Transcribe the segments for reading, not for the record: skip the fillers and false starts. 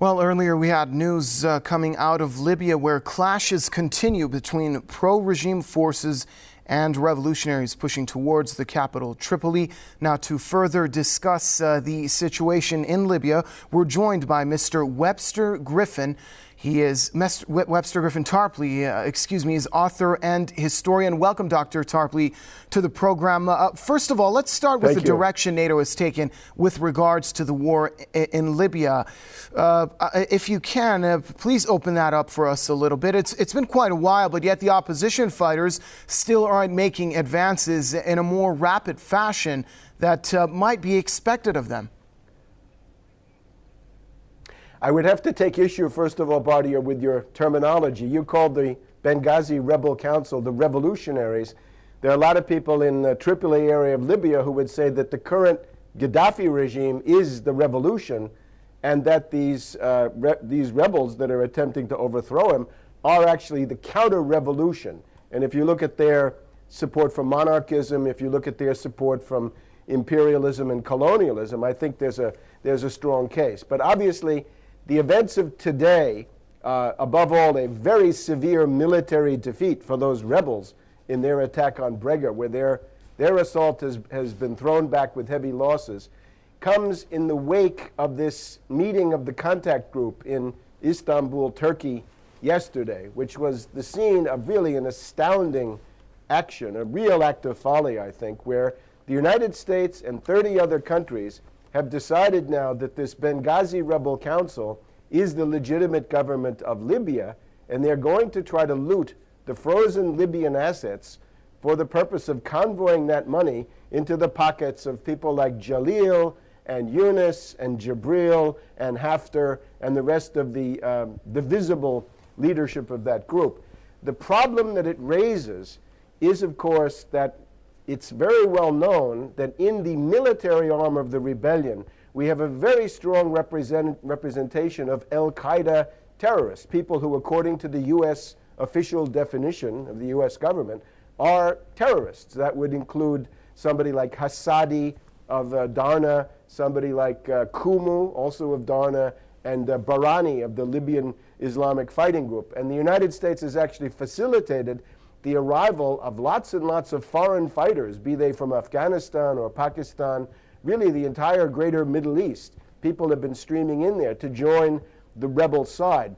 Well, earlier we had news coming out of Libya where clashes continue between pro-regime forces and revolutionaries pushing towards the capital, Tripoli. Now, to further discuss the situation in Libya, we're joined by Mr. Webster Griffin. He is Webster Griffin Tarpley, is author and historian. Welcome, Dr. Tarpley, to the program. First of all, let's start with the direction NATO has taken with regards to the war in Libya. If you can, please open that up for us a little bit. It's been quite a while, but yet the opposition fighters still aren't making advances in a more rapid fashion that might be expected of them. I would have to take issue, first of all, Bardia, with your terminology. You called the Benghazi Rebel Council the revolutionaries. There are a lot of people in the Tripoli area of Libya who would say that the current Gaddafi regime is the revolution, and that these rebels that are attempting to overthrow him are actually the counter-revolution. And if you look at their support for monarchism, if you look at their support from imperialism and colonialism, I think there's a strong case. But obviously, the events of today, above all, a very severe military defeat for those rebels in their attack on Brega, where their assault has been thrown back with heavy losses, comes in the wake of this meeting of the contact group in Istanbul, Turkey, yesterday, which was the scene of really an astounding action, a real act of folly, I think, where the United States and 30 other countries have decided now that this Benghazi Rebel Council is the legitimate government of Libya, and they're going to try to loot the frozen Libyan assets for the purpose of convoying that money into the pockets of people like Jalil and Yunus and Jibril and Haftar and the rest of the visible leadership of that group. The problem that it raises is, of course, that it's very well known that in the military arm of the rebellion, we have a very strong representation of al-Qaeda terrorists, people who, according to the U.S. official definition of the U.S. government, are terrorists. That would include somebody like Hassadi of Darna, somebody like Kumu, also of Darna, and Barani of the Libyan Islamic Fighting Group. And the United States has actually facilitated the arrival of lots and lots of foreign fighters, be they from Afghanistan or Pakistan, really the entire greater Middle East. People have been streaming in there to join the rebel side.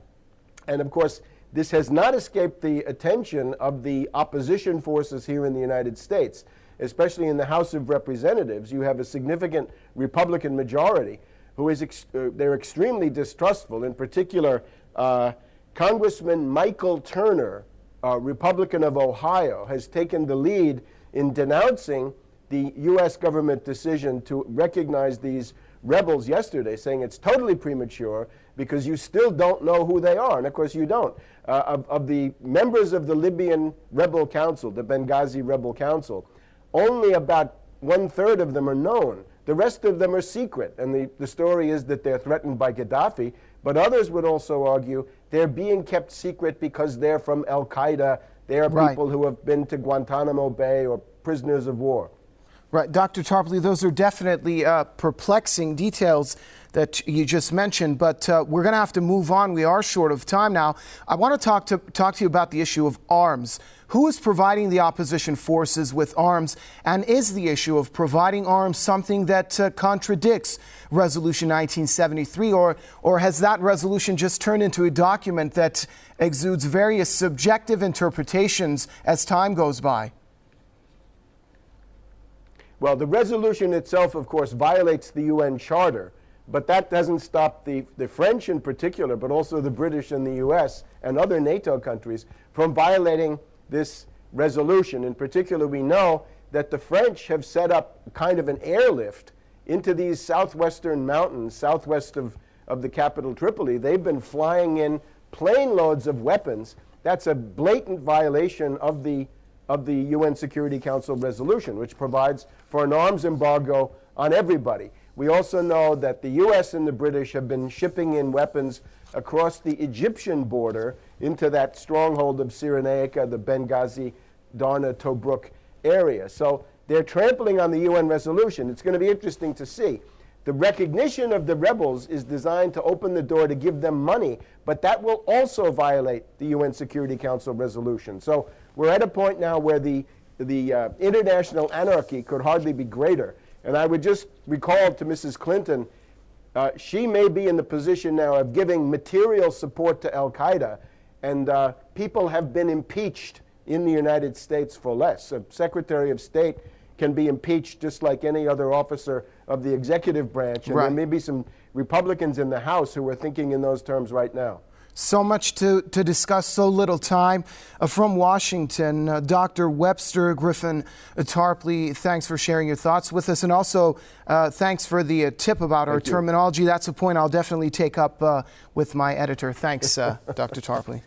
And of course, this has not escaped the attention of the opposition forces here in the United States, especially in the House of Representatives. You have a significant Republican majority who is they're extremely distrustful. In particular, Congressman Michael Turner, Republican of Ohio, has taken the lead in denouncing the U.S. government decision to recognize these rebels yesterday, saying it's totally premature because you still don't know who they are. And of course you don't. Of the members of the Libyan Rebel Council, the Benghazi Rebel Council, only about 1/3 of them are known. The rest of them are secret. And the story is that they're threatened by Gaddafi. But others would also argue they're being kept secret because they're from al-Qaeda. They are people who have been to Guantanamo Bay or prisoners of war. Right. Dr. Tarpley, those are definitely perplexing details that you just mentioned, but we're going to have to move on. We are short of time now. I want to talk to you about the issue of arms. Who is providing the opposition forces with arms, and is the issue of providing arms something that contradicts Resolution 1973, or has that resolution just turned into a document that exudes various subjective interpretations as time goes by? Well, the resolution itself, of course, violates the UN Charter, but that doesn't stop the French in particular, but also the British and the US and other NATO countries from violating this resolution. In particular, we know that the French have set up kind of an airlift into these southwestern mountains, southwest of the capital Tripoli. They've been flying in plane loads of weapons. That's a blatant violation of the UN Security Council resolution, which provides for an arms embargo on everybody. We also know that the US and the British have been shipping in weapons across the Egyptian border into that stronghold of Cyrenaica, the Benghazi, Darna, Tobruk area. So they're trampling on the UN resolution. It's going to be interesting to see. The recognition of the rebels is designed to open the door to give them money, but that will also violate the UN Security Council resolution. So we're at a point now where the international anarchy could hardly be greater. And I would just recall to Mrs. Clinton, she may be in the position now of giving material support to al-Qaeda, and people have been impeached in the United States for less. A Secretary of State can be impeached just like any other officer of the executive branch, and there may be some Republicans in the House who are thinking in those terms right now. So much to discuss, so little time. From Washington, Dr. Webster Tarpley, thanks for sharing your thoughts with us, and also thanks for the tip about our terminology. That's a point I'll definitely take up with my editor. Thanks, Dr. Tarpley.